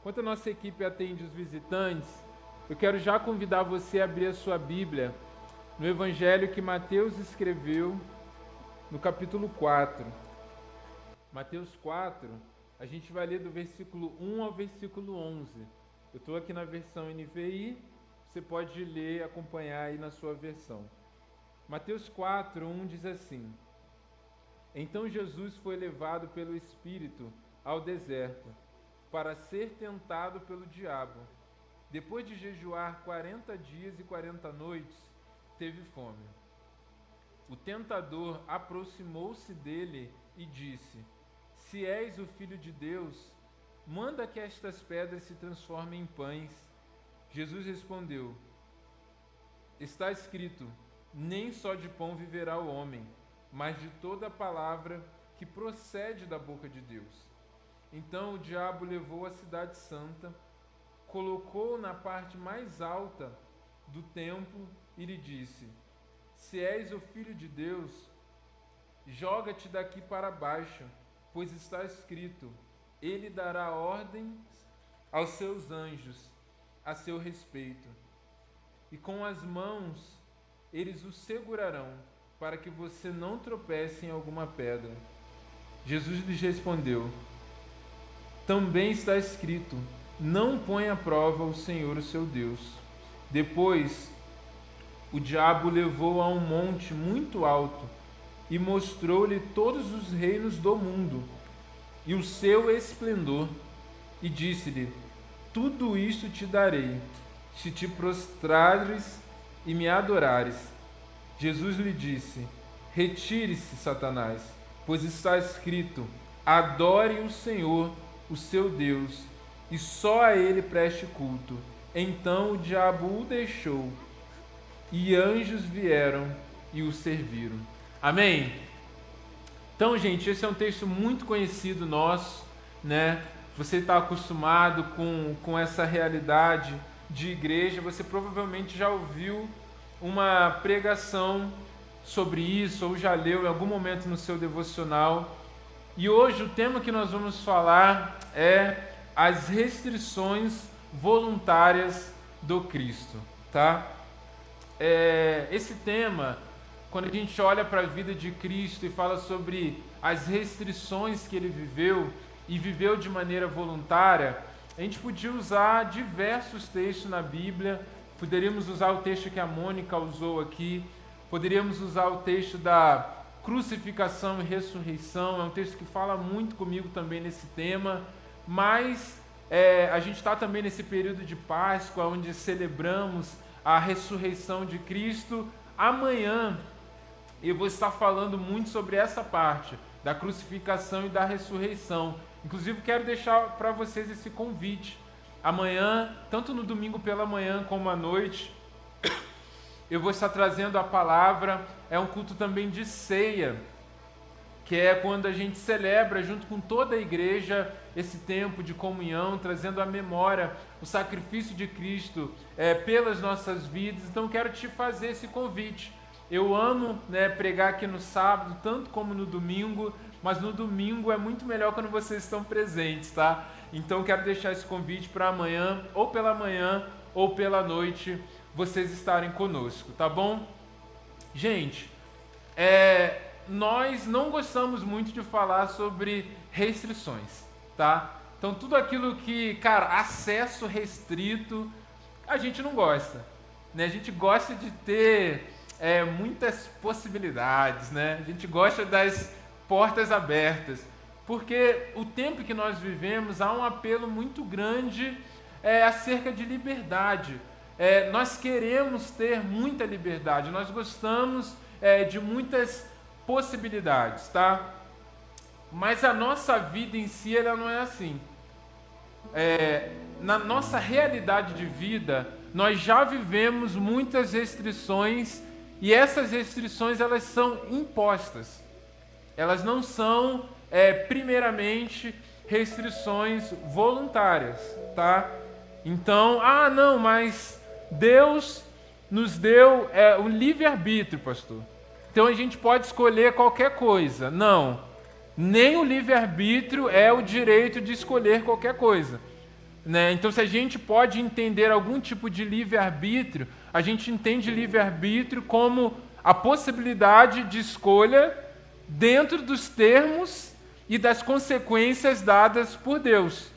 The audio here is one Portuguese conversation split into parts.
Enquanto a nossa equipe atende os visitantes, eu quero já convidar você a abrir a sua Bíblia no Evangelho que Mateus escreveu, no capítulo 4. Mateus 4, a gente vai ler do versículo 1 ao versículo 11. Eu estou aqui na versão NVI, você pode ler e acompanhar aí na sua versão. Mateus 4, 1 diz assim: Então Jesus foi levado pelo Espírito ao deserto, para ser tentado pelo diabo. Depois de jejuar 40 dias e 40 noites, teve fome. O tentador aproximou-se dele e disse: Se és o Filho de Deus, manda que estas pedras se transformem em pães. Jesus respondeu: Está escrito, nem só de pão viverá o homem, mas de toda a palavra que procede da boca de Deus. Então o diabo levou a cidade santa, colocou-o na parte mais alta do templo e lhe disse: Se és o Filho de Deus, joga-te daqui para baixo, pois está escrito, ele dará ordens aos seus anjos a seu respeito, e com as mãos eles o segurarão, para que você não tropece em alguma pedra. Jesus lhes respondeu: Também está escrito, não põe à prova o Senhor, o seu Deus. Depois, o diabo o levou a um monte muito alto e mostrou-lhe todos os reinos do mundo e o seu esplendor, e disse-lhe: Tudo isto te darei, se te prostrares e me adorares. Jesus lhe disse: Retire-se, Satanás, pois está escrito, adore o Senhor, o seu Deus, e só a ele preste culto. Então o diabo o deixou, e anjos vieram e o serviram. Amém? Então, gente, esse é um texto muito conhecido nosso, né? Você está acostumado com essa realidade de igreja, você provavelmente já ouviu uma pregação sobre isso, ou já leu em algum momento no seu devocional. E hoje o tema que nós vamos falar é as restrições voluntárias do Cristo, tá? Esse tema, quando a gente olha para a vida de Cristo e fala sobre as restrições que ele viveu e viveu de maneira voluntária, a gente podia usar diversos textos na Bíblia. Poderíamos usar o texto que a Mônica usou aqui, poderíamos usar o texto da crucificação e ressurreição, é um texto que fala muito comigo também nesse tema, mas a gente está também nesse período de Páscoa, onde celebramos a ressurreição de Cristo. Amanhã eu vou estar falando muito sobre essa parte da crucificação e da ressurreição. Inclusive quero deixar para vocês esse convite. Amanhã, tanto no domingo pela manhã como à noite, eu vou estar trazendo a palavra. É um culto também de ceia, que é quando a gente celebra junto com toda a igreja esse tempo de comunhão, trazendo à memória o sacrifício de Cristo pelas nossas vidas. Então quero te fazer esse convite. Eu amo, pregar aqui no sábado, tanto como no domingo, mas no domingo é muito melhor quando vocês estão presentes, tá? Então quero deixar esse convite para amanhã, ou pela manhã, ou pela noite, vocês estarem conosco, tá bom? Gente, nós não gostamos muito de falar sobre restrições, tá? Então tudo aquilo que, cara, acesso restrito, a gente não gosta, né? A gente gosta de ter muitas possibilidades, né? A gente gosta das portas abertas, porque o tempo que nós vivemos há um apelo muito grande acerca de liberdade. Nós queremos ter muita liberdade, nós gostamos de muitas possibilidades, tá? Mas a nossa vida em si, ela não é assim. Na nossa realidade de vida, nós já vivemos muitas restrições, e essas restrições, elas são impostas. Elas não são, primeiramente, restrições voluntárias, tá? Então, não, mas Deus nos deu o livre-arbítrio, pastor. Então a gente pode escolher qualquer coisa. Não, nem o livre-arbítrio é o direito de escolher qualquer coisa. né? Então, se a gente pode entender algum tipo de livre-arbítrio, a gente entende livre-arbítrio como a possibilidade de escolha dentro dos termos e das consequências dadas por Deus.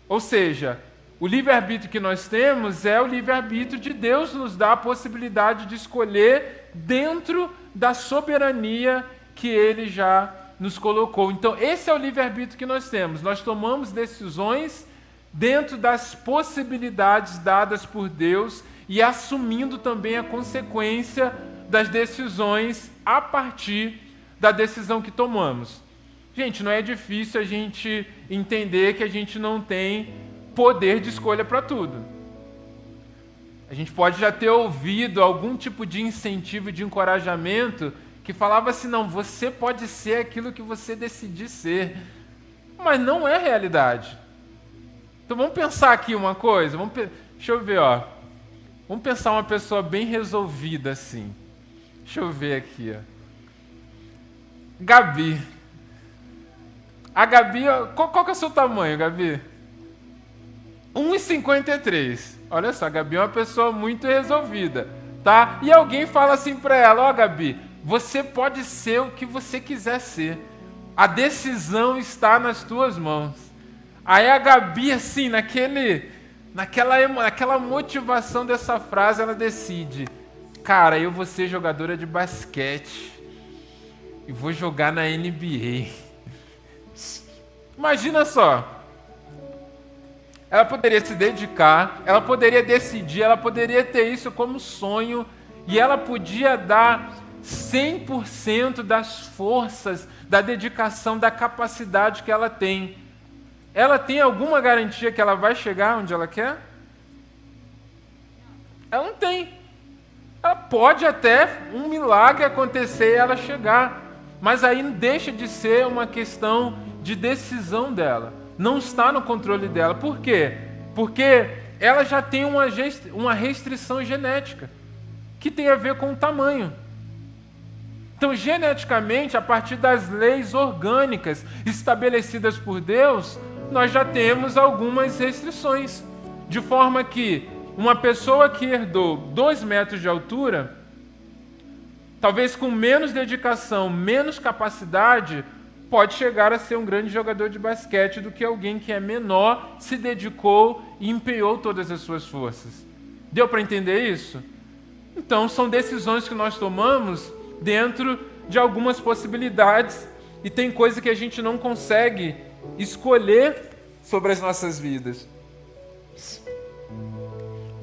Ou seja, o livre-arbítrio que nós temos é o livre-arbítrio de Deus nos dá a possibilidade de escolher dentro da soberania que Ele já nos colocou. Então, esse é o livre-arbítrio que nós temos. Nós tomamos decisões dentro das possibilidades dadas por Deus e assumindo também a consequência das decisões a partir da decisão que tomamos. Gente, não é difícil a gente entender que a gente não tem poder de escolha para tudo. A gente pode já ter ouvido algum tipo de incentivo, de encorajamento, que falava assim, não, você pode ser aquilo que você decidir ser. Mas não é realidade. Então vamos pensar aqui uma coisa, deixa eu ver, ó. Vamos pensar uma pessoa bem resolvida assim. Deixa eu ver aqui, ó. Gabi. A Gabi, qual que é o seu tamanho, Gabi? 1,53. Olha só, a Gabi é uma pessoa muito resolvida, tá? E alguém fala assim pra ela, ó, Gabi, você pode ser o que você quiser ser. A decisão está nas tuas mãos. Aí a Gabi, assim, naquela motivação dessa frase, ela decide, cara, eu vou ser jogadora de basquete e vou jogar na NBA. Imagina só. Ela poderia se dedicar, ela poderia decidir, ela poderia ter isso como sonho e ela podia dar 100% das forças, da dedicação, da capacidade que ela tem. Ela tem alguma garantia que ela vai chegar onde ela quer? Ela não tem. Ela pode até um milagre acontecer e ela chegar, mas aí deixa de ser uma questão de decisão dela. Não está no controle dela. Por quê? Porque ela já tem uma restrição genética, que tem a ver com o tamanho. Então, geneticamente, a partir das leis orgânicas estabelecidas por Deus, nós já temos algumas restrições. De forma que uma pessoa que herdou 2 metros de altura, talvez com menos dedicação, menos capacidade, pode chegar a ser um grande jogador de basquete do que alguém que é menor, se dedicou e empenhou todas as suas forças. Deu para entender isso? Então, são decisões que nós tomamos dentro de algumas possibilidades e tem coisa que a gente não consegue escolher sobre as nossas vidas.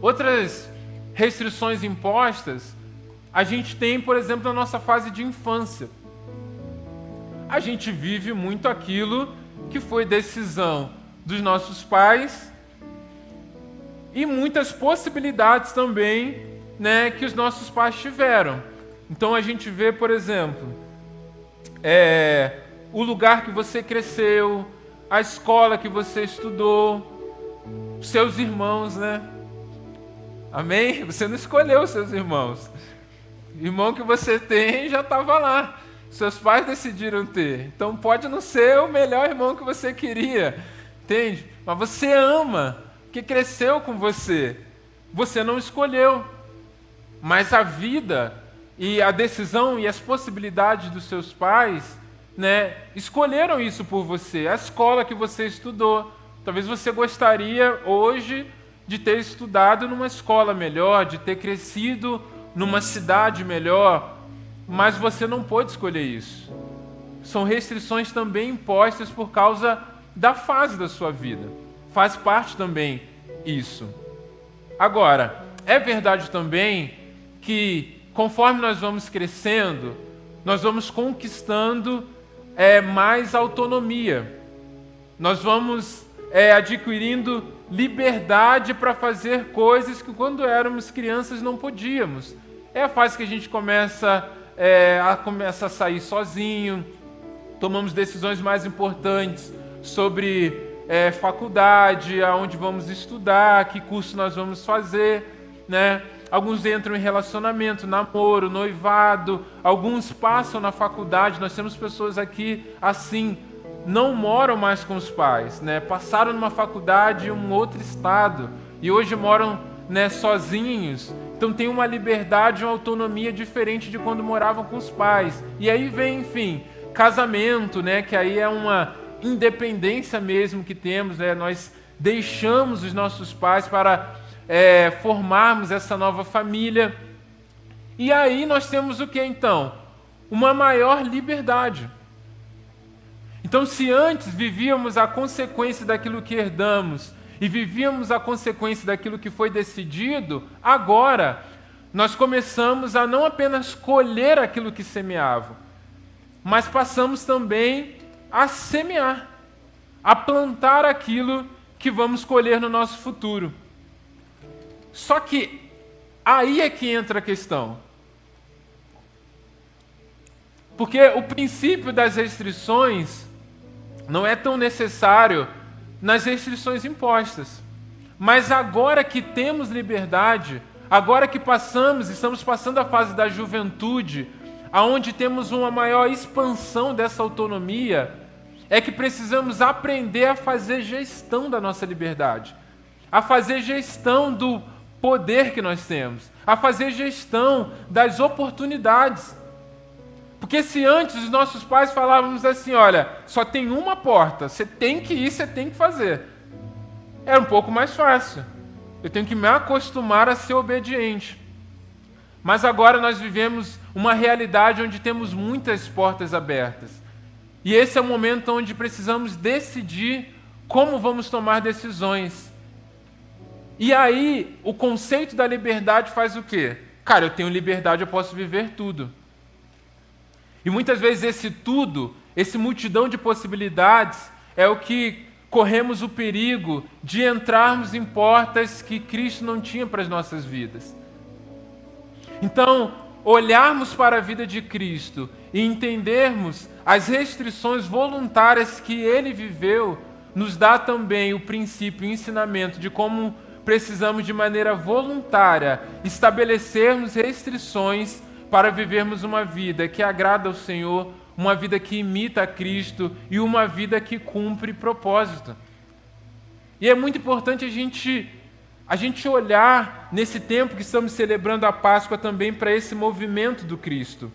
Outras restrições impostas, a gente tem, por exemplo, na nossa fase de infância. A gente vive muito aquilo que foi decisão dos nossos pais e muitas possibilidades também, né, que os nossos pais tiveram. Então a gente vê, por exemplo, o lugar que você cresceu, a escola que você estudou, seus irmãos, né? Amém? Você não escolheu seus irmãos. O irmão que você tem já estava lá. Seus pais decidiram ter. Então pode não ser o melhor irmão que você queria, entende? Mas você ama, porque cresceu com você. Você não escolheu. Mas a vida e a decisão e as possibilidades dos seus pais, né, escolheram isso por você. A escola que você estudou. Talvez você gostaria hoje de ter estudado numa escola melhor, de ter crescido numa cidade melhor, mas você não pôde escolher isso. São restrições também impostas por causa da fase da sua vida. Faz parte também isso. Agora, é verdade também que conforme nós vamos crescendo, nós vamos conquistando mais autonomia. Nós vamos adquirindo liberdade para fazer coisas que quando éramos crianças não podíamos. É a fase que a gente começa a sair sozinho, tomamos decisões mais importantes sobre faculdade, aonde vamos estudar, que curso nós vamos fazer, né? Alguns entram em relacionamento, namoro, noivado, alguns passam na faculdade, nós temos pessoas aqui assim, não moram mais com os pais, né? Passaram numa faculdade em um outro estado e hoje moram, né, sozinhos. Então tem uma liberdade, uma autonomia diferente de quando moravam com os pais. E aí vem, enfim, casamento, né? Que aí é uma independência mesmo que temos, né? Nós deixamos os nossos pais para formarmos essa nova família. E aí nós temos o que então? Uma maior liberdade. Então, se antes vivíamos a consequência daquilo que herdamos e vivíamos a consequência daquilo que foi decidido, agora nós começamos a não apenas colher aquilo que semeava, mas passamos também a semear, a plantar aquilo que vamos colher no nosso futuro. Só que aí é que entra a questão. Porque o princípio das restrições não é tão necessário nas restrições impostas. Mas agora que temos liberdade, agora que estamos passando a fase da juventude, aonde temos uma maior expansão dessa autonomia, é que precisamos aprender a fazer gestão da nossa liberdade, a fazer gestão do poder que nós temos, a fazer gestão das oportunidades. Porque se antes os nossos pais falávamos assim, olha, só tem uma porta, você tem que ir, você tem que fazer. Era um pouco mais fácil. Eu tenho que me acostumar a ser obediente. Mas agora nós vivemos uma realidade onde temos muitas portas abertas. E esse é o momento onde precisamos decidir como vamos tomar decisões. E aí, o conceito da liberdade faz o quê? Cara, eu tenho liberdade, eu posso viver tudo. E muitas vezes esse tudo, esse multidão de possibilidades, é o que corremos o perigo de entrarmos em portas que Cristo não tinha para as nossas vidas. Então, olharmos para a vida de Cristo e entendermos as restrições voluntárias que Ele viveu, nos dá também o princípio e o ensinamento de como precisamos de maneira voluntária estabelecermos restrições para vivermos uma vida que agrada ao Senhor, uma vida que imita a Cristo e uma vida que cumpre propósito. E é muito importante a gente olhar nesse tempo que estamos celebrando a Páscoa também para esse movimento do Cristo.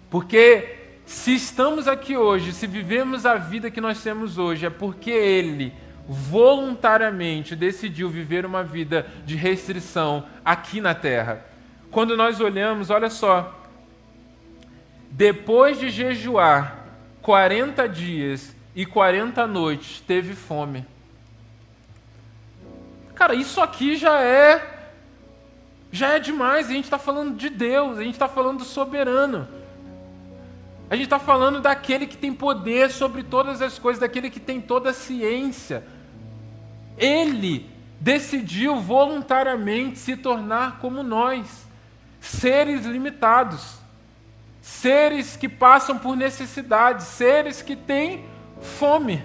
Porque se estamos aqui hoje, se vivemos a vida que nós temos hoje, é porque Ele voluntariamente decidiu viver uma vida de restrição aqui na terra. Quando nós olhamos, olha só, depois de jejuar 40 dias e 40 noites, teve fome. Cara, isso aqui já é demais. A gente está falando de Deus, a gente está falando do soberano. A gente está falando daquele que tem poder sobre todas as coisas, daquele que tem toda a ciência. Ele decidiu voluntariamente se tornar como nós. Seres limitados, seres que passam por necessidades, seres que têm fome.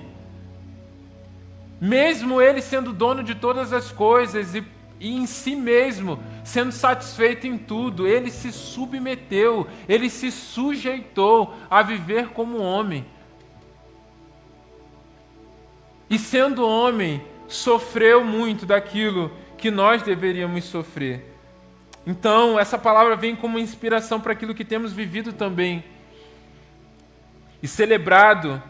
Mesmo Ele sendo dono de todas as coisas e em si mesmo sendo satisfeito em tudo, Ele se submeteu, Ele se sujeitou a viver como homem. E sendo homem, sofreu muito daquilo que nós deveríamos sofrer. Então, essa palavra vem como inspiração para aquilo que temos vivido também. E celebrado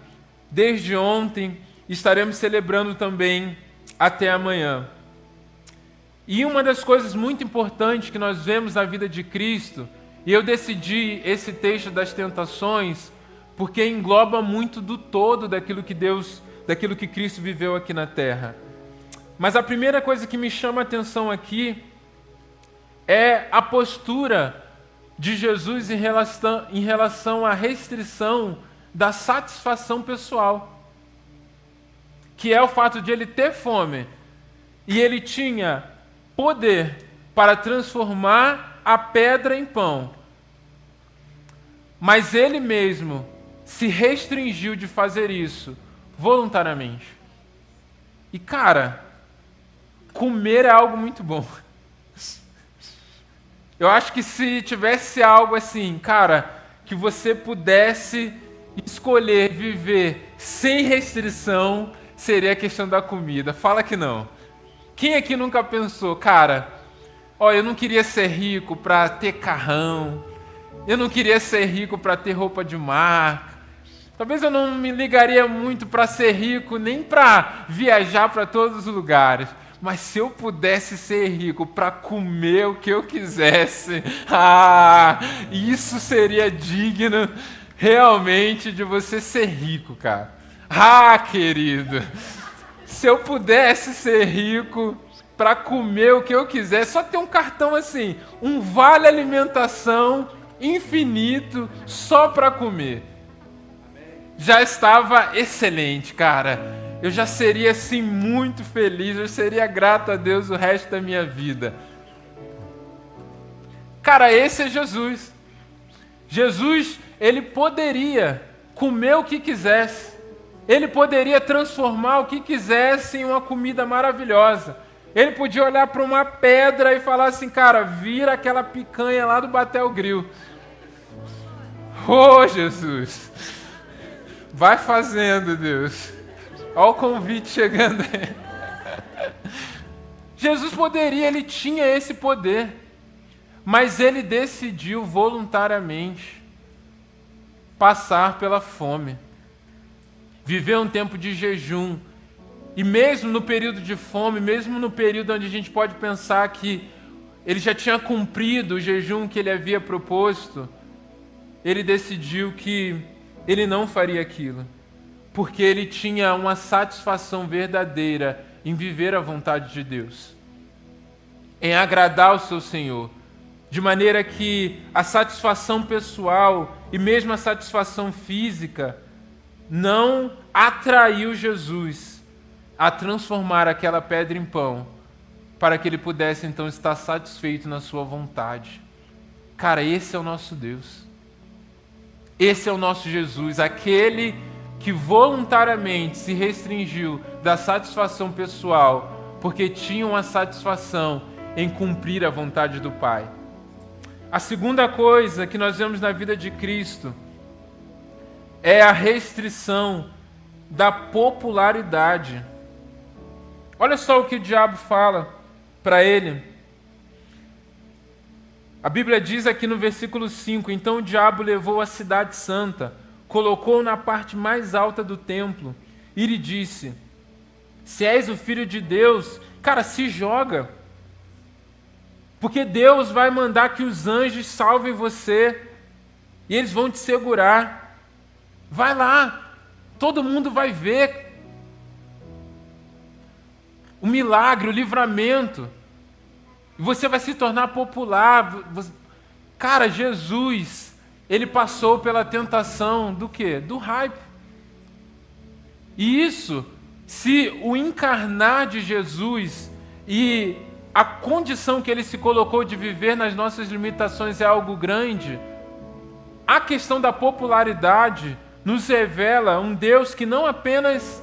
desde ontem, estaremos celebrando também até amanhã. E uma das coisas muito importantes que nós vemos na vida de Cristo, e eu decidi esse texto das tentações, porque engloba muito do todo daquilo que Cristo viveu aqui na terra. Mas a primeira coisa que me chama a atenção aqui é a postura de Jesus em relação à restrição da satisfação pessoal, que é o fato de ele ter fome e ele tinha poder para transformar a pedra em pão, mas ele mesmo se restringiu de fazer isso voluntariamente. E cara, comer é algo muito bom. Eu acho que se tivesse algo assim, cara, que você pudesse escolher viver sem restrição, seria a questão da comida. Fala que não. Quem aqui nunca pensou, cara, eu não queria ser rico para ter carrão, eu não queria ser rico para ter roupa de marca, talvez eu não me ligaria muito para ser rico, nem para viajar para todos os lugares, mas se eu pudesse ser rico para comer o que eu quisesse, isso seria digno realmente de você ser rico, cara. Querido, se eu pudesse ser rico para comer o que eu quiser, só ter um cartão assim, um vale alimentação infinito só para comer, já estava excelente, cara. Eu já seria assim muito feliz, eu seria grato a Deus o resto da minha vida. Cara, esse é Jesus. Jesus, ele poderia comer o que quisesse. Ele poderia transformar o que quisesse em uma comida maravilhosa. Ele podia olhar para uma pedra e falar assim, cara, vira aquela picanha lá do Batel Grill. Jesus! Vai fazendo, Deus. Olha o convite chegando aí. Jesus poderia, ele tinha esse poder, mas ele decidiu voluntariamente passar pela fome, viver um tempo de jejum, e mesmo no período de fome, mesmo no período onde a gente pode pensar que ele já tinha cumprido o jejum que ele havia proposto, ele decidiu que ele não faria aquilo, porque ele tinha uma satisfação verdadeira em viver a vontade de Deus, em agradar o seu Senhor, de maneira que a satisfação pessoal e mesmo a satisfação física não atraiu Jesus a transformar aquela pedra em pão, para que ele pudesse então estar satisfeito na sua vontade. Cara, esse é o nosso Deus. Esse é o nosso Jesus, aquele que voluntariamente se restringiu da satisfação pessoal, porque tinha uma satisfação em cumprir a vontade do Pai. A segunda coisa que nós vemos na vida de Cristo é a restrição da popularidade. Olha só o que o diabo fala para ele. A Bíblia diz aqui no versículo 5, então o diabo levou a cidade santa, colocou-o na parte mais alta do templo e lhe disse, se és o Filho de Deus, cara, se joga, porque Deus vai mandar que os anjos salvem você e eles vão te segurar. Vai lá, todo mundo vai ver o milagre, o livramento. Você vai se tornar popular. Cara, Jesus, ele passou pela tentação do quê? Do hype. E isso, se o encarnar de Jesus e a condição que ele se colocou de viver nas nossas limitações é algo grande, a questão da popularidade nos revela um Deus que não apenas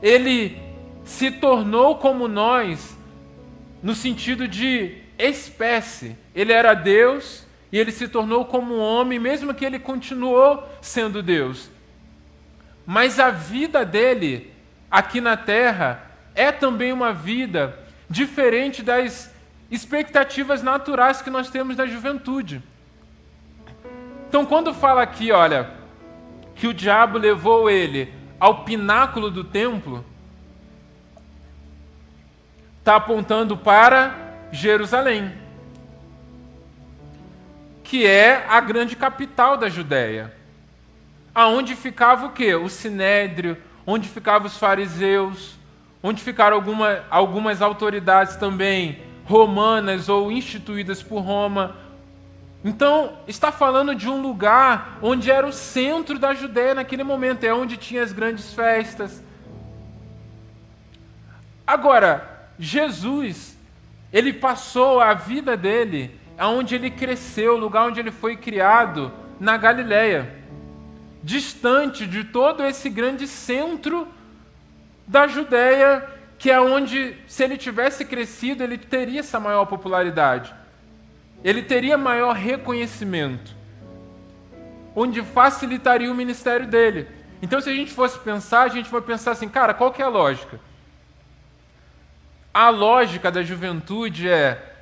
ele se tornou como nós, no sentido de espécie. Ele era Deus e ele se tornou como homem, mesmo que ele continuou sendo Deus. Mas a vida dele aqui na terra é também uma vida diferente das expectativas naturais que nós temos da juventude. Então, quando fala aqui, olha, que o diabo levou ele ao pináculo do templo, está apontando para Jerusalém, que é a grande capital da Judéia, aonde ficava o quê? O Sinédrio, onde ficavam os fariseus, onde ficaram algumas autoridades também romanas ou instituídas por Roma. Então, está falando de um lugar onde era o centro da Judéia naquele momento, é onde tinha as grandes festas. Agora, Jesus, ele passou a vida dele, aonde ele cresceu, o lugar onde ele foi criado, na Galileia, distante de todo esse grande centro da Judéia, que é onde, se ele tivesse crescido, ele teria essa maior popularidade, ele teria maior reconhecimento. onde facilitaria o ministério dele. Então, se a gente fosse pensar, a gente vai pensar assim, cara, qual que é a lógica? A lógica da juventude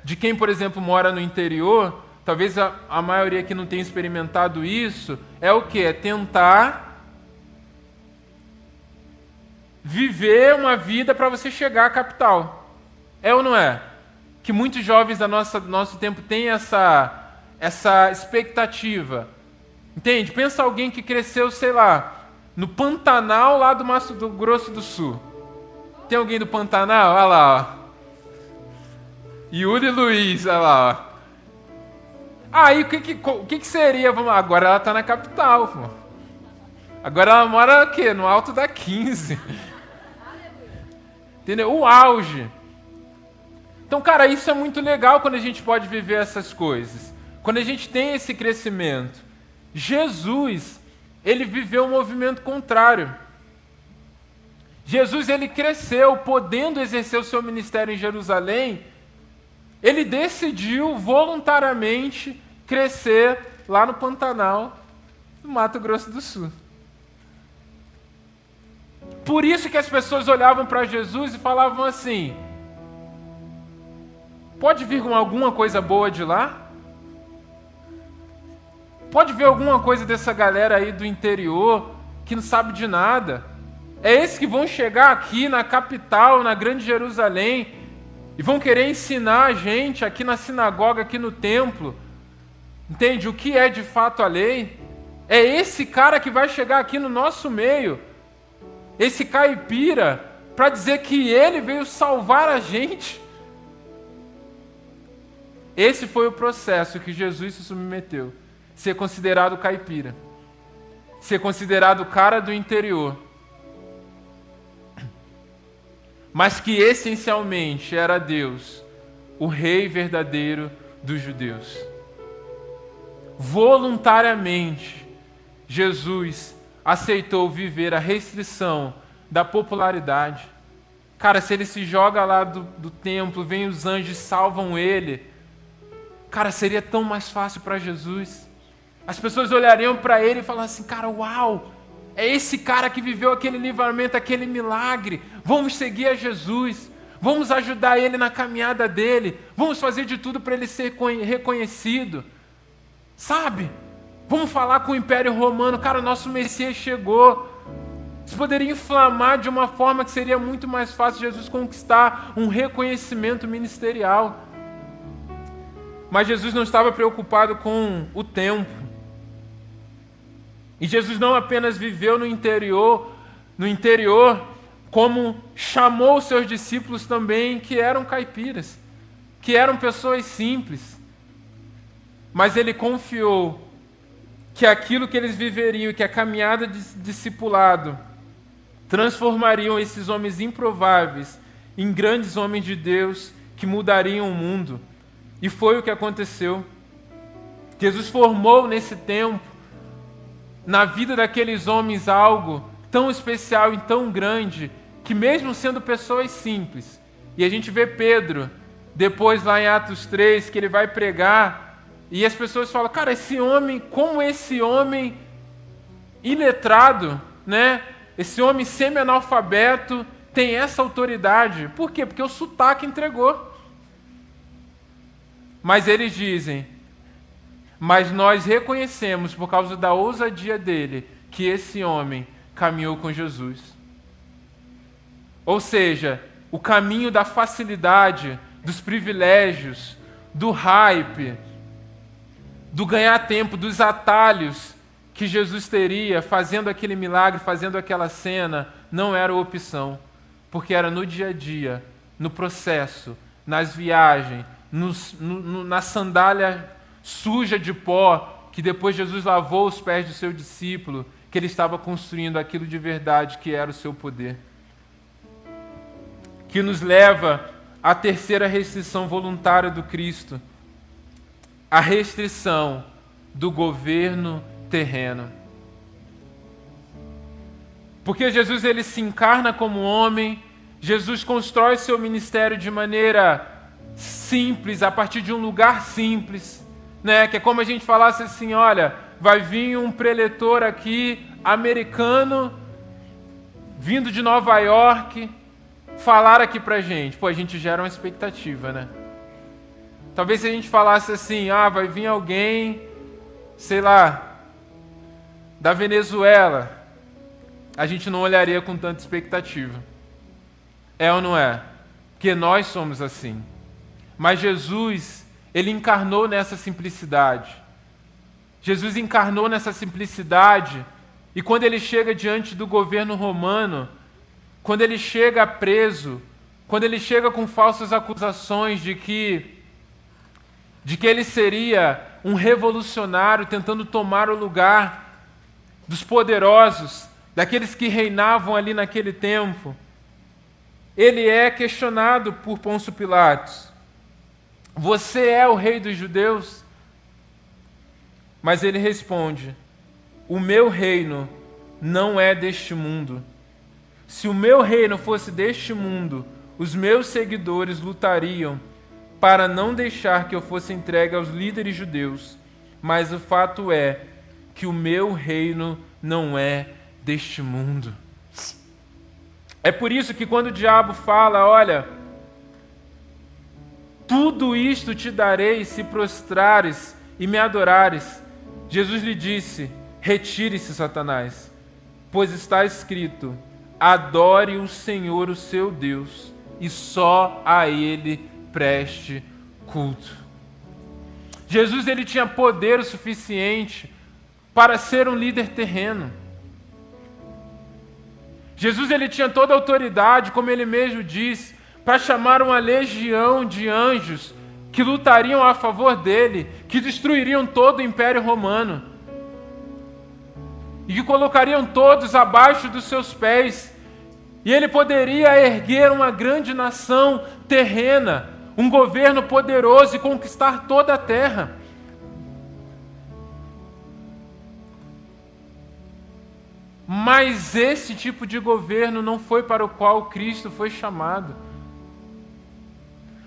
de quem, por exemplo, mora no interior, talvez a maioria que não tenha experimentado isso, é o quê? É tentar viver uma vida para você chegar à capital. É ou não é? Que muitos jovens do nosso tempo têm essa expectativa. Entende? Pensa alguém que cresceu, sei lá, no Pantanal lá do Mato Grosso do Sul. Tem alguém do Pantanal? Olha lá, ó. Yuri Luiz, olha lá, ó. Aí, o que seria? Vamos lá, agora ela está na capital, pô. Agora ela mora o quê? No alto da 15. Entendeu? O auge. Então, cara, isso é muito legal quando a gente pode viver essas coisas. Quando a gente tem esse crescimento. Jesus, ele viveu um movimento contrário. Jesus, ele cresceu, podendo exercer o seu ministério em Jerusalém. Ele decidiu voluntariamente crescer lá no Pantanal, no Mato Grosso do Sul. Por isso que as pessoas olhavam para Jesus e falavam assim: pode vir alguma coisa boa de lá? Pode vir alguma coisa dessa galera aí do interior que não sabe de nada? É esses que vão chegar aqui na capital, na grande Jerusalém, e vão querer ensinar a gente aqui na sinagoga, aqui no templo, entende? O que é de fato a lei? É esse cara que vai chegar aqui no nosso meio, esse caipira, para dizer que ele veio salvar a gente. Esse foi o processo que Jesus se submeteu. Ser considerado caipira. Ser considerado cara do interior. Mas que essencialmente era Deus, o rei verdadeiro dos judeus. Voluntariamente, Jesus aceitou viver a restrição da popularidade. Cara, se ele se joga lá do templo, vem os anjos e salvam ele, cara, seria tão mais fácil para Jesus. As pessoas olhariam para ele e falariam assim, cara, uau, é esse cara que viveu aquele livramento, aquele milagre. Vamos seguir a Jesus. Vamos ajudar ele na caminhada dele. Vamos fazer de tudo para ele ser reconhecido. Sabe? Vamos falar com o Império Romano. Cara, o nosso Messias chegou. Isso poderia inflamar de uma forma que seria muito mais fácil Jesus conquistar um reconhecimento ministerial. Mas Jesus não estava preocupado com o tempo. E Jesus não apenas viveu no interior, como chamou os seus discípulos também, que eram caipiras, que eram pessoas simples. Mas ele confiou que aquilo que eles viveriam, que a caminhada de discipulado, transformariam esses homens improváveis em grandes homens de Deus que mudariam o mundo. E foi o que aconteceu. Jesus formou nesse tempo, na vida daqueles homens, algo tão especial e tão grande, que mesmo sendo pessoas simples, e a gente vê Pedro, depois lá em Atos 3, que ele vai pregar, e as pessoas falam, cara, esse homem, como esse homem iletrado, né? Esse homem semi-analfabeto tem essa autoridade. Por quê? Porque o sotaque entregou. Mas eles dizem, mas nós reconhecemos, por causa da ousadia dele, que esse homem caminhou com Jesus. Ou seja, o caminho da facilidade, dos privilégios, do hype, do ganhar tempo, dos atalhos que Jesus teria fazendo aquele milagre, fazendo aquela cena, não era opção. Porque era no dia a dia, no processo, nas viagens, na sandália suja de pó, que depois Jesus lavou os pés do seu discípulo, que ele estava construindo aquilo de verdade que era o seu poder. Que nos leva à terceira restrição voluntária do Cristo, a restrição do governo terreno. Porque Jesus, ele se encarna como homem, Jesus constrói seu ministério de maneira simples, a partir de um lugar simples, né? Que é como a gente falasse assim, olha, vai vir um preletor aqui, americano, vindo de Nova York, falar aqui pra gente. Pô, a gente gera uma expectativa, né? Talvez se a gente falasse assim, vai vir alguém, sei lá, da Venezuela, a gente não olharia com tanta expectativa. É ou não é? Porque nós somos assim. Mas Jesus, ele encarnou nessa simplicidade. Jesus encarnou nessa simplicidade, e quando ele chega diante do governo romano, quando ele chega preso, quando ele chega com falsas acusações de que ele seria um revolucionário tentando tomar o lugar dos poderosos, daqueles que reinavam ali naquele tempo, ele é questionado por Pôncio Pilatos. Você é o rei dos judeus? Mas ele responde: o meu reino não é deste mundo. Se o meu reino fosse deste mundo, os meus seguidores lutariam para não deixar que eu fosse entregue aos líderes judeus. Mas o fato é que o meu reino não é deste mundo. É por isso que quando o diabo fala, olha, tudo isto te darei se prostrares e me adorares, Jesus lhe disse: retire-se, Satanás, pois está escrito: adore o Senhor, o seu Deus, e só a Ele preste culto. Jesus, ele tinha poder o suficiente para ser um líder terreno. Jesus, ele tinha toda a autoridade, como ele mesmo diz, para chamar uma legião de anjos que lutariam a favor dele, que destruiriam todo o Império Romano e que colocariam todos abaixo dos seus pés. E ele poderia erguer uma grande nação terrena, um governo poderoso e conquistar toda a terra. Mas esse tipo de governo não foi para o qual Cristo foi chamado.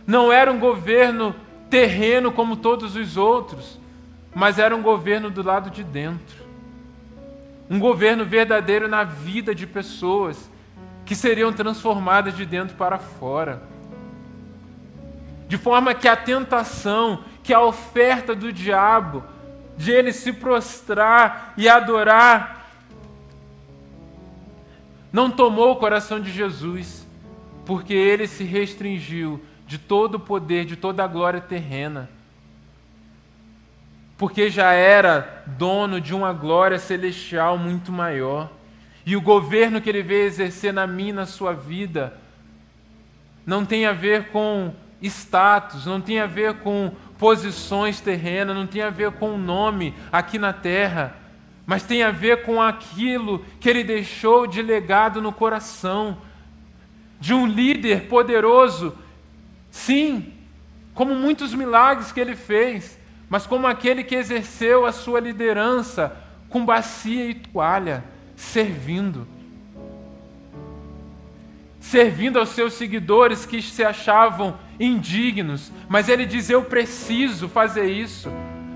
Não era um governo terreno como todos os outros, mas era um governo do lado de dentro. Um governo verdadeiro na vida de pessoas que seriam transformadas de dentro para fora. De forma que a tentação, que a oferta do diabo, de ele se prostrar e adorar, não tomou o coração de Jesus, porque ele se restringiu de todo o poder, de toda a glória terrena, porque já era dono de uma glória celestial muito maior. E o governo que ele veio exercer na minha e na sua vida não tem a ver com status, não tem a ver com posições terrenas, não tem a ver com o nome aqui na terra, mas tem a ver com aquilo que ele deixou de legado no coração, de um líder poderoso, sim, como muitos milagres que ele fez, mas como aquele que exerceu a sua liderança com bacia e toalha, servindo aos seus seguidores que se achavam indignos, mas ele diz: eu preciso fazer isso.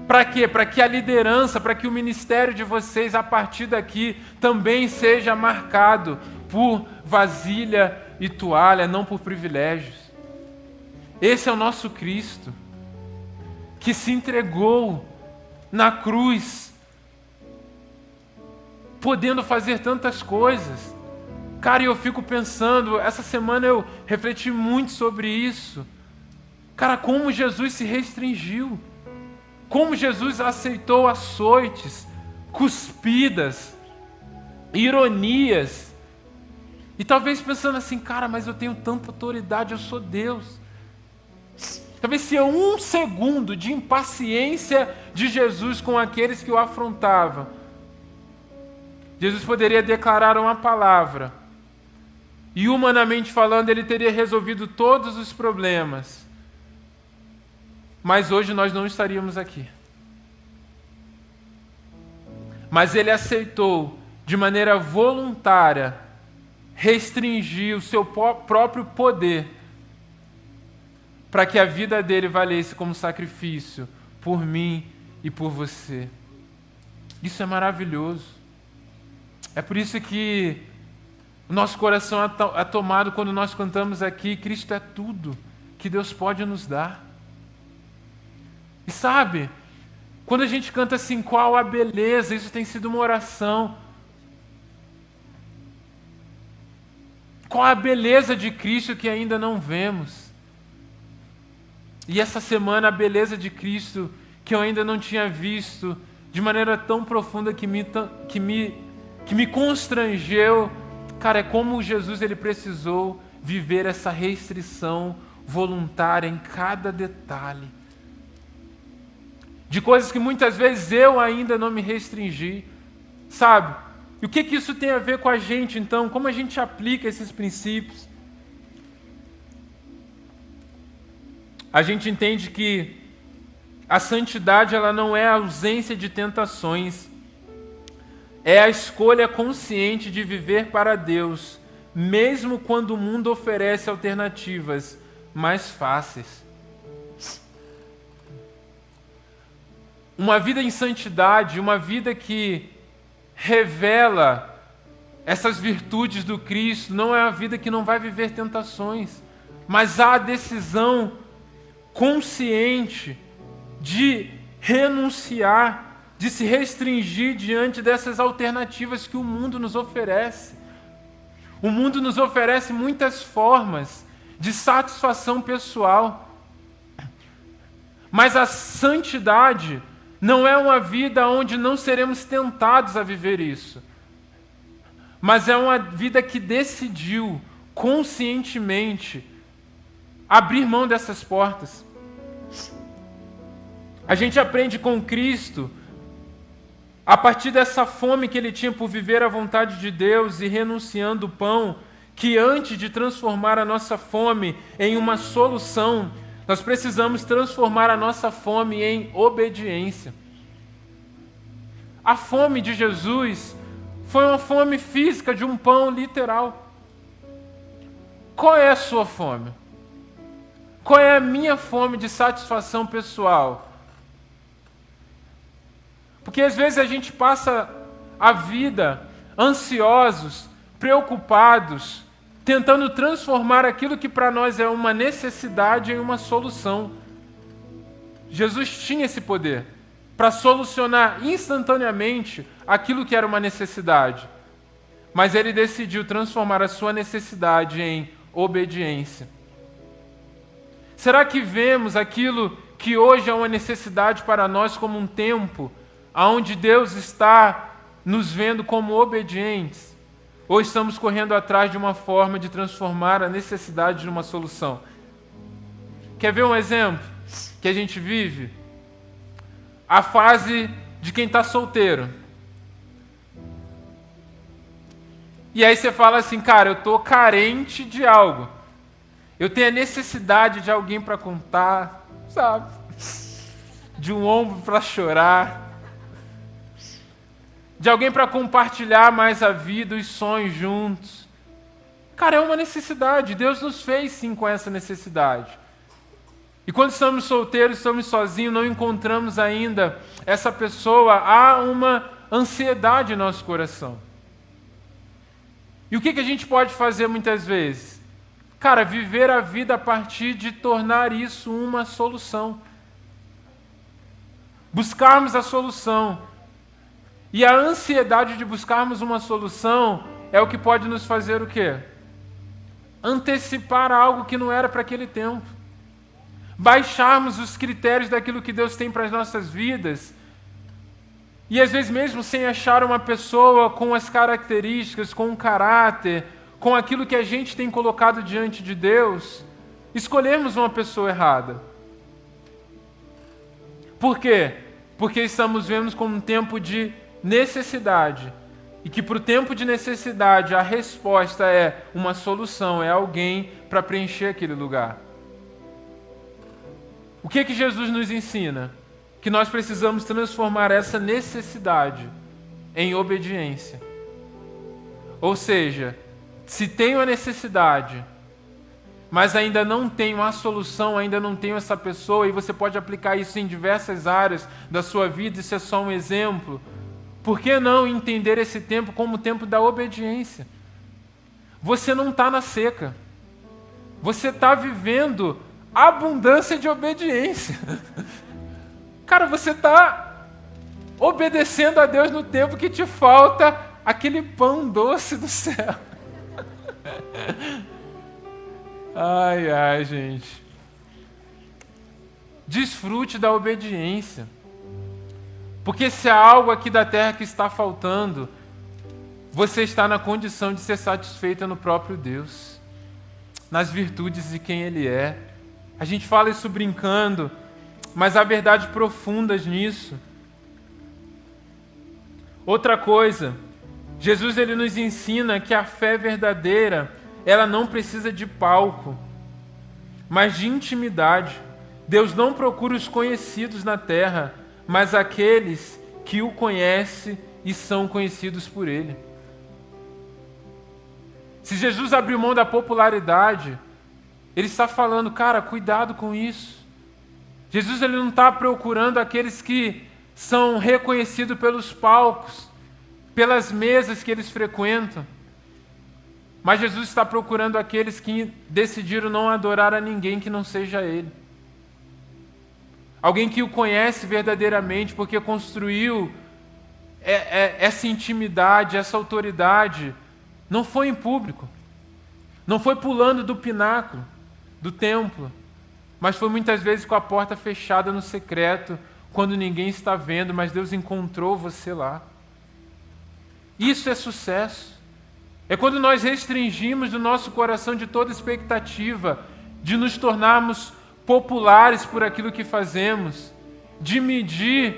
Para quê? Para que a liderança, para que o ministério de vocês a partir daqui também seja marcado por vasilha e toalha, não por privilégios. Esse é o nosso Cristo, que se entregou na cruz, podendo fazer tantas coisas. Cara, eu fico pensando, essa semana eu refleti muito sobre isso. Cara, como Jesus se restringiu. Como Jesus aceitou açoites, cuspidas, ironias. E talvez pensando assim, cara, mas eu tenho tanta autoridade, eu sou Deus. Talvez se um segundo de impaciência de Jesus com aqueles que o afrontavam, Jesus poderia declarar uma palavra. E humanamente falando, ele teria resolvido todos os problemas. Mas hoje nós não estaríamos aqui. Mas ele aceitou, de maneira voluntária, restringir o seu próprio poder para que a vida dele valesse como sacrifício por mim e por você. Isso é maravilhoso. É por isso que o nosso coração é tomado quando nós cantamos aqui: Cristo é tudo que Deus pode nos dar. E sabe, quando a gente canta assim, qual a beleza, isso tem sido uma oração. Qual a beleza de Cristo que ainda não vemos? E essa semana a beleza de Cristo que eu ainda não tinha visto de maneira tão profunda que me constrangeu. Cara, é como Jesus ele precisou viver essa restrição voluntária em cada detalhe. De coisas que muitas vezes eu ainda não me restringi, sabe? E o que isso tem a ver com a gente, então? Como a gente aplica esses princípios? A gente entende que a santidade ela não é a ausência de tentações, é a escolha consciente de viver para Deus, mesmo quando o mundo oferece alternativas mais fáceis. Uma vida em santidade, uma vida que revela essas virtudes do Cristo, não é uma vida que não vai viver tentações, mas há a decisão consciente de renunciar, de se restringir diante dessas alternativas que o mundo nos oferece. O mundo nos oferece muitas formas de satisfação pessoal, mas a santidade não é uma vida onde não seremos tentados a viver isso, mas é uma vida que decidiu conscientemente abrir mão dessas portas. A gente aprende com Cristo, a partir dessa fome que ele tinha por viver a vontade de Deus e renunciando o pão, que antes de transformar a nossa fome em uma solução, nós precisamos transformar a nossa fome em obediência. A fome de Jesus foi uma fome física de um pão literal. Qual é a sua fome? Qual é a minha fome de satisfação pessoal? Porque às vezes a gente passa a vida ansiosos, preocupados, tentando transformar aquilo que para nós é uma necessidade em uma solução. Jesus tinha esse poder para solucionar instantaneamente aquilo que era uma necessidade. Mas ele decidiu transformar a sua necessidade em obediência. Será que vemos aquilo que hoje é uma necessidade para nós como um tempo onde Deus está nos vendo como obedientes? Ou estamos correndo atrás de uma forma de transformar a necessidade numa solução? Quer ver um exemplo que a gente vive? A fase de quem está solteiro. E aí você fala assim, cara, eu estou carente de algo. Eu tenho a necessidade de alguém para contar, sabe? De um ombro para chorar. De alguém para compartilhar mais a vida, os sonhos juntos. Cara, é uma necessidade. Deus nos fez sim com essa necessidade. E quando estamos solteiros, estamos sozinhos, não encontramos ainda essa pessoa, há uma ansiedade em nosso coração. E o que a gente pode fazer muitas vezes? Cara, viver a vida a partir de tornar isso uma solução. Buscarmos a solução. E a ansiedade de buscarmos uma solução é o que pode nos fazer o quê? Antecipar algo que não era para aquele tempo. Baixarmos os critérios daquilo que Deus tem para as nossas vidas. E às vezes mesmo sem achar uma pessoa com as características, com o caráter, com aquilo que a gente tem colocado diante de Deus, escolhermos uma pessoa errada. Por quê? Porque estamos vendo como um tempo de necessidade. E que para o tempo de necessidade a resposta é uma solução, é alguém para preencher aquele lugar. O que Jesus nos ensina? Que nós precisamos transformar essa necessidade em obediência. Ou seja, se tenho a necessidade, mas ainda não tenho a solução, ainda não tenho essa pessoa, e você pode aplicar isso em diversas áreas da sua vida, isso é só um exemplo. por que não entender esse tempo como o tempo da obediência? Você não está na seca. Você está vivendo abundância de obediência. Cara, você está obedecendo a Deus no tempo que te falta aquele pão doce do céu. Ai, ai, gente. Desfrute da obediência. Porque se há algo aqui da terra que está faltando, você está na condição de ser satisfeita no próprio Deus, nas virtudes de quem Ele é. A gente fala isso brincando, mas há verdades profundas nisso. Outra coisa, Jesus ele nos ensina que a fé verdadeira, ela não precisa de palco, mas de intimidade. Deus não procura os conhecidos na terra, mas aqueles que o conhecem e são conhecidos por Ele. Se Jesus abriu mão da popularidade, Ele está falando, cara, cuidado com isso. Jesus ele não está procurando aqueles que são reconhecidos pelos palcos, pelas mesas que eles frequentam. Mas Jesus está procurando aqueles que decidiram não adorar a ninguém que não seja Ele. Alguém que o conhece verdadeiramente, porque construiu essa intimidade, essa autoridade. Não foi em público. Não foi pulando do pináculo, do templo. Mas foi muitas vezes com a porta fechada no secreto, quando ninguém está vendo, mas Deus encontrou você lá. Isso é sucesso. É quando nós restringimos o nosso coração de toda expectativa de nos tornarmos populares por aquilo que fazemos, de medir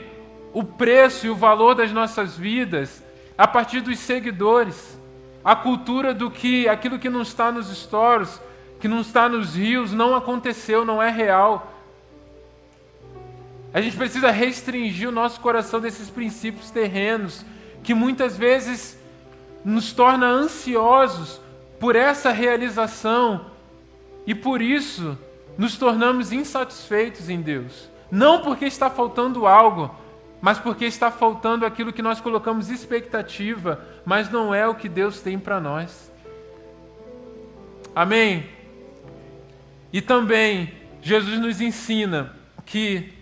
o preço e o valor das nossas vidas a partir dos seguidores. A cultura do que aquilo que não está nos stories, que não está nos rios, não aconteceu, não é real. A gente precisa restringir o nosso coração desses princípios terrenos, que muitas vezes nos torna ansiosos por essa realização e por isso nos tornamos insatisfeitos em Deus. Não porque está faltando algo, mas porque está faltando aquilo que nós colocamos expectativa, mas não é o que Deus tem para nós. Amém? E também Jesus nos ensina que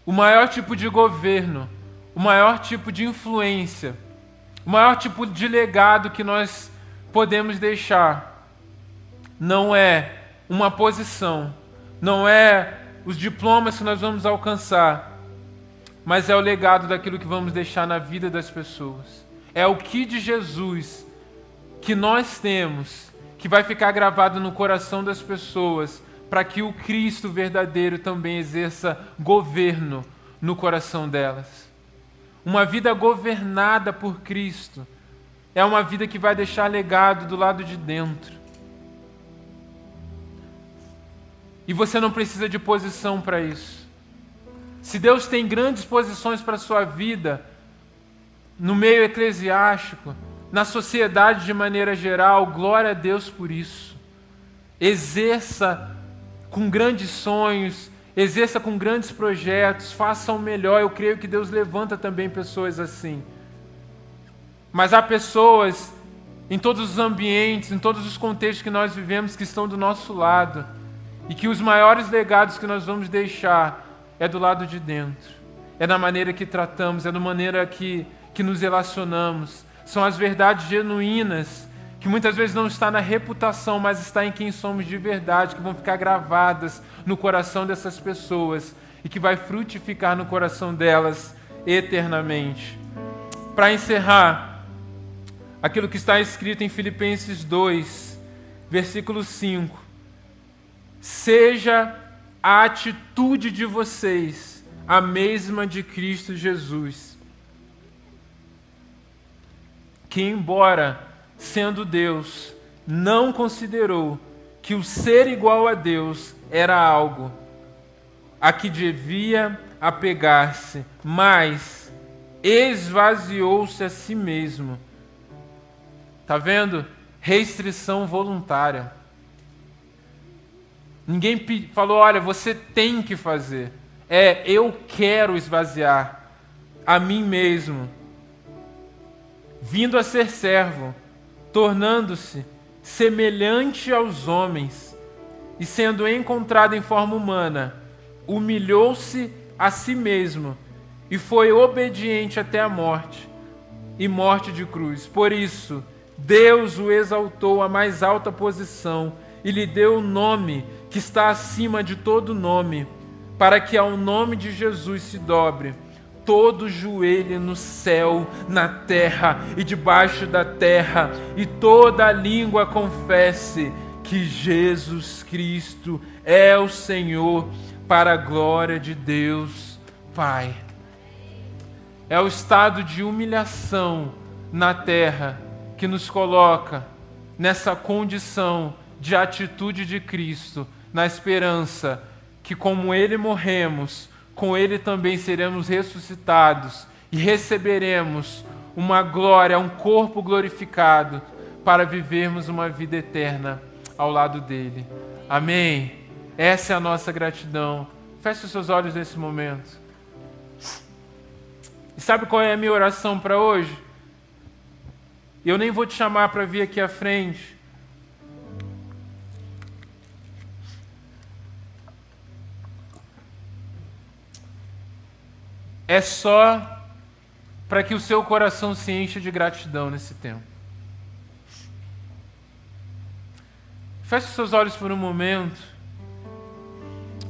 o maior tipo de governo, o maior tipo de influência, o maior tipo de legado que nós podemos deixar não é uma posição, não é os diplomas que nós vamos alcançar, mas é o legado daquilo que vamos deixar na vida das pessoas. É o que de Jesus que nós temos, que vai ficar gravado no coração das pessoas, para que o Cristo verdadeiro também exerça governo no coração delas. Uma vida governada por Cristo é uma vida que vai deixar legado do lado de dentro. E você não precisa de posição para isso. Se Deus tem grandes posições para a sua vida, no meio eclesiástico, na sociedade de maneira geral, glória a Deus por isso. Exerça com grandes sonhos, exerça com grandes projetos, faça o melhor. Eu creio que Deus levanta também pessoas assim. Mas há pessoas em todos os ambientes, em todos os contextos que nós vivemos, que estão do nosso lado, e que os maiores legados que nós vamos deixar é do lado de dentro. É na maneira que tratamos, é na maneira que nos relacionamos. São as verdades genuínas, que muitas vezes não está na reputação, mas está em quem somos de verdade, que vão ficar gravadas no coração dessas pessoas e que vai frutificar no coração delas eternamente. Para encerrar, aquilo que está escrito em Filipenses 2, versículo 5. Seja a atitude de vocês a mesma de Cristo Jesus, que embora sendo Deus, não considerou que o ser igual a Deus era algo a que devia apegar-se, mas esvaziou-se a si mesmo. Tá vendo? Restrição voluntária. Ninguém falou, olha, você tem que fazer. eu quero esvaziar a mim mesmo, vindo a ser servo, tornando-se semelhante aos homens, e sendo encontrado em forma humana, humilhou-se a si mesmo e foi obediente até a morte, e morte de cruz. Por isso, Deus o exaltou à mais alta posição e lhe deu o nome que está acima de todo nome, para que ao nome de Jesus se dobre todo joelho no céu, na terra e debaixo da terra, e toda língua confesse que Jesus Cristo é o Senhor, para a glória de Deus Pai. É o estado de humilhação na terra que nos coloca nessa condição de atitude de Cristo, na esperança que, como Ele morremos, com Ele também seremos ressuscitados e receberemos uma glória, um corpo glorificado, para vivermos uma vida eterna ao lado dEle. Amém? Essa é a nossa gratidão. Feche os seus olhos nesse momento. E sabe qual é a minha oração para hoje? Eu nem vou te chamar para vir aqui à frente. É só para que o seu coração se encha de gratidão nesse tempo. Feche os seus olhos por um momento.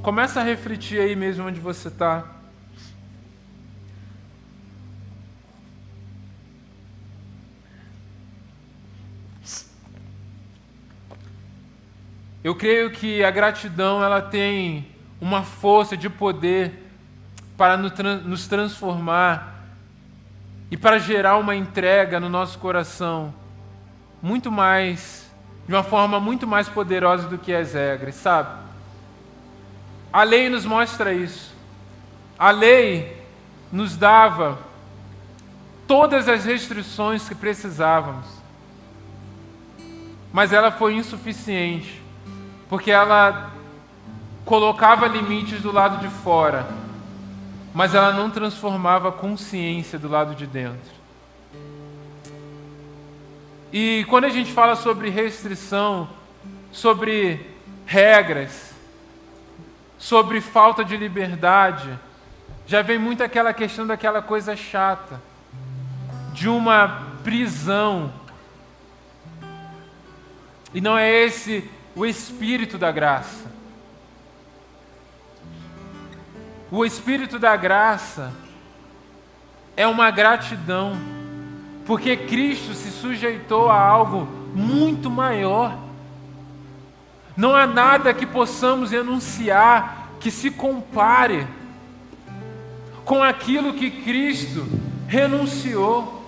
Começa a refletir aí mesmo onde você está. Eu creio que a gratidão ela tem uma força de poder para nos transformar e para gerar uma entrega no nosso coração muito mais, de uma forma muito mais poderosa do que as regras, sabe? A lei nos mostra isso. A lei nos dava todas as restrições que precisávamos, mas ela foi insuficiente, porque ela colocava limites do lado de fora, mas ela não transformava a consciência do lado de dentro. E quando a gente fala sobre restrição, sobre regras, sobre falta de liberdade, já vem muito aquela questão daquela coisa chata, de uma prisão. E não é esse o espírito da graça. O espírito da graça é uma gratidão, porque Cristo se sujeitou a algo muito maior. Não há nada que possamos enunciar que se compare com aquilo que Cristo renunciou.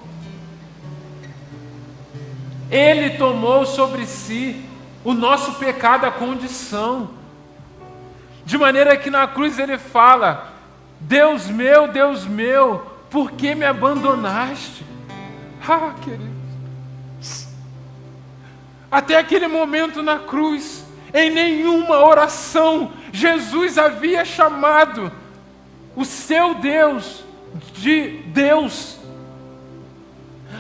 Ele tomou sobre si o nosso pecado, a condição, de maneira que na cruz ele fala: Deus meu, por que me abandonaste? Ah, queridos, até aquele momento na cruz, em nenhuma oração, Jesus havia chamado o seu Deus de Deus.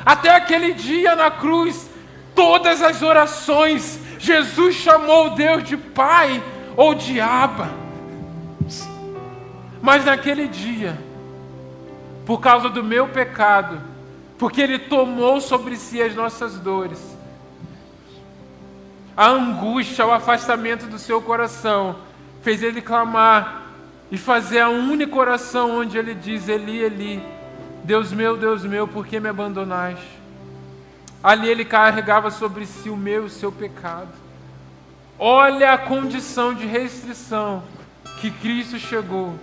Até aquele dia na cruz, todas as orações, Jesus chamou Deus de Pai ou de Abba. Mas naquele dia, por causa do meu pecado, porque Ele tomou sobre si as nossas dores, a angústia, o afastamento do seu coração, fez Ele clamar e fazer a única oração onde Ele diz: Eli, Eli, Deus meu, por que me abandonaste? Ali Ele carregava sobre si o meu e o seu pecado. Olha a condição de restrição que Cristo chegou.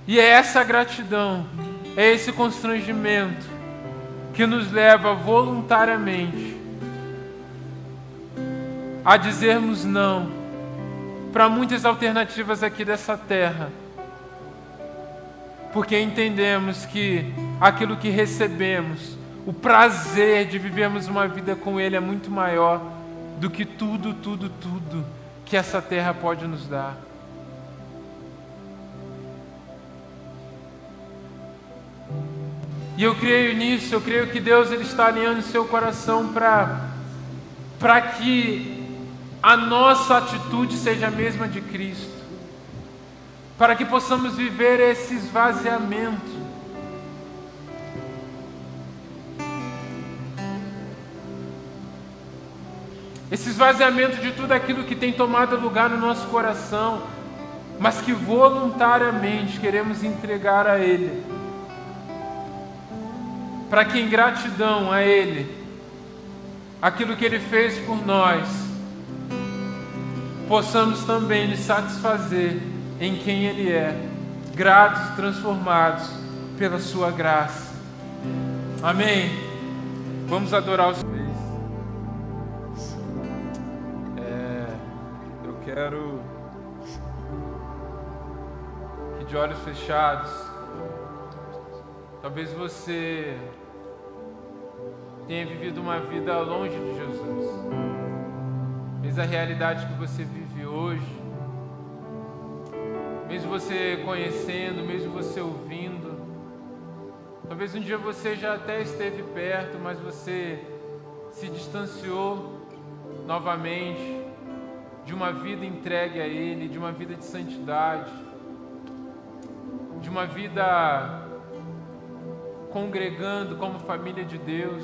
E é essa gratidão, é esse constrangimento que nos leva voluntariamente a dizermos não para muitas alternativas aqui dessa terra, porque entendemos que aquilo que recebemos, o prazer de vivermos uma vida com Ele é muito maior do que tudo que essa terra pode nos dar. E eu creio nisso, eu creio que Deus ele está alinhando seu coração para que a nossa atitude seja a mesma de Cristo, para que possamos viver esse esvaziamento. Esse esvaziamento de tudo aquilo que tem tomado lugar no nosso coração, mas que voluntariamente queremos entregar a Ele, para que em gratidão a Ele, aquilo que Ele fez por nós, possamos também nos satisfazer em quem Ele é, gratos e transformados pela Sua graça. Amém? Vamos adorar os três. Eu quero que de olhos fechados, talvez você tenha vivido uma vida longe de Jesus. Talvez a realidade que você vive hoje, mesmo você conhecendo, mesmo você ouvindo, talvez um dia você já até esteve perto, mas você se distanciou novamente de uma vida entregue a Ele, de uma vida de santidade, de uma vida congregando como família de Deus.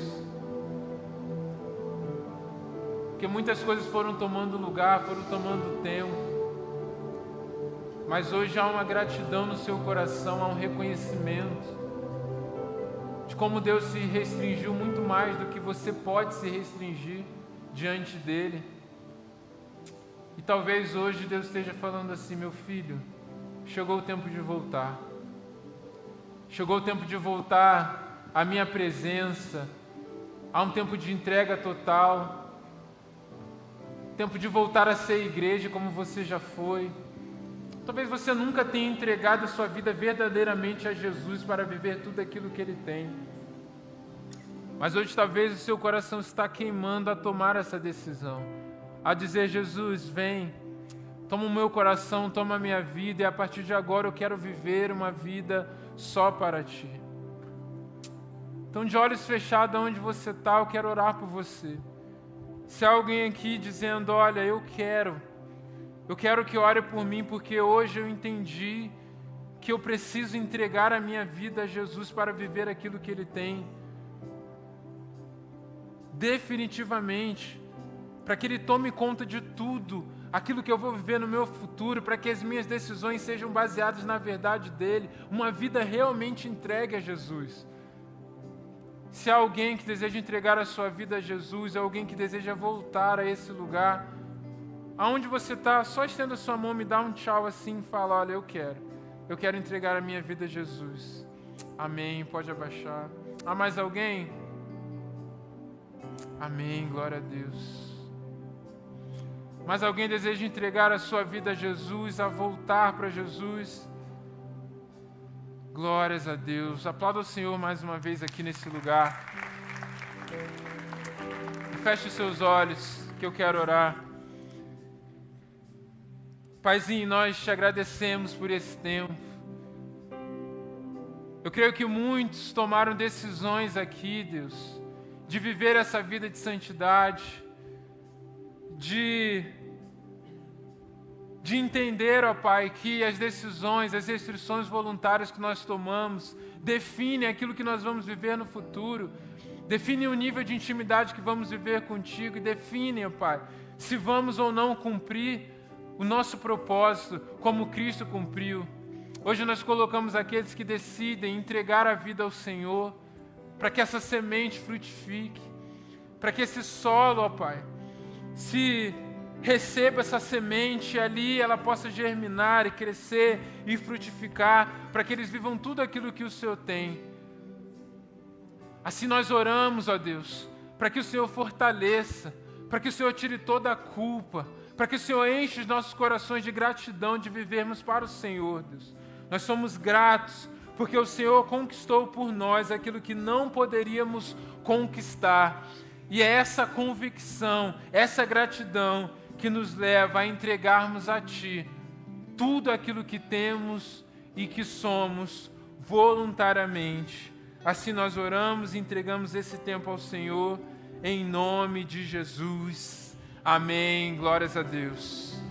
Porque muitas coisas foram tomando lugar, foram tomando tempo. Mas hoje há uma gratidão no seu coração, há um reconhecimento de como Deus se restringiu muito mais do que você pode se restringir diante dEle. E talvez hoje Deus esteja falando assim: meu filho, chegou o tempo de voltar. Chegou o tempo de voltar à minha presença. Há um tempo de entrega total. Tempo de voltar a ser igreja como você já foi. Talvez você nunca tenha entregado a sua vida verdadeiramente a Jesus para viver tudo aquilo que Ele tem. Mas hoje talvez o seu coração está queimando a tomar essa decisão, a dizer: Jesus, vem, toma o meu coração, toma a minha vida, e a partir de agora eu quero viver uma vida só para Ti. Então, de olhos fechados, onde você está, eu quero orar por você. Se há alguém aqui dizendo: olha, eu quero que ore por mim, porque hoje eu entendi que eu preciso entregar a minha vida a Jesus para viver aquilo que Ele tem, definitivamente, para que Ele tome conta de tudo, aquilo que eu vou viver no meu futuro, para que as minhas decisões sejam baseadas na verdade dEle, uma vida realmente entregue a Jesus. Se há alguém que deseja entregar a sua vida a Jesus, alguém que deseja voltar a esse lugar, aonde você está, só estenda a sua mão, me dá um tchau assim e fala: olha, eu quero entregar a minha vida a Jesus. Amém, pode abaixar. Há mais alguém? Amém, glória a Deus. Mas alguém deseja entregar a sua vida a Jesus, a voltar para Jesus? Glórias a Deus. Aplauda o Senhor mais uma vez aqui nesse lugar. Feche os seus olhos, que eu quero orar. Paizinho, nós te agradecemos por esse tempo. Eu creio que muitos tomaram decisões aqui, Deus, de viver essa vida de santidade, de entender, ó Pai, que as decisões, as restrições voluntárias que nós tomamos definem aquilo que nós vamos viver no futuro, definem o nível de intimidade que vamos viver contigo e definem, ó Pai, se vamos ou não cumprir o nosso propósito como Cristo cumpriu. Hoje nós colocamos aqueles que decidem entregar a vida ao Senhor, para que essa semente frutifique, para que esse solo, ó Pai, se receba essa semente ali, ela possa germinar e crescer e frutificar, para que eles vivam tudo aquilo que o Senhor tem. Assim nós oramos, ó Deus, para que o Senhor fortaleça, para que o Senhor tire toda a culpa, para que o Senhor enche os nossos corações de gratidão de vivermos para o Senhor, Deus. Nós somos gratos, porque o Senhor conquistou por nós aquilo que não poderíamos conquistar. E é essa convicção, essa gratidão que nos leva a entregarmos a Ti tudo aquilo que temos e que somos voluntariamente. Assim nós oramos e entregamos esse tempo ao Senhor, em nome de Jesus. Amém. Glórias a Deus.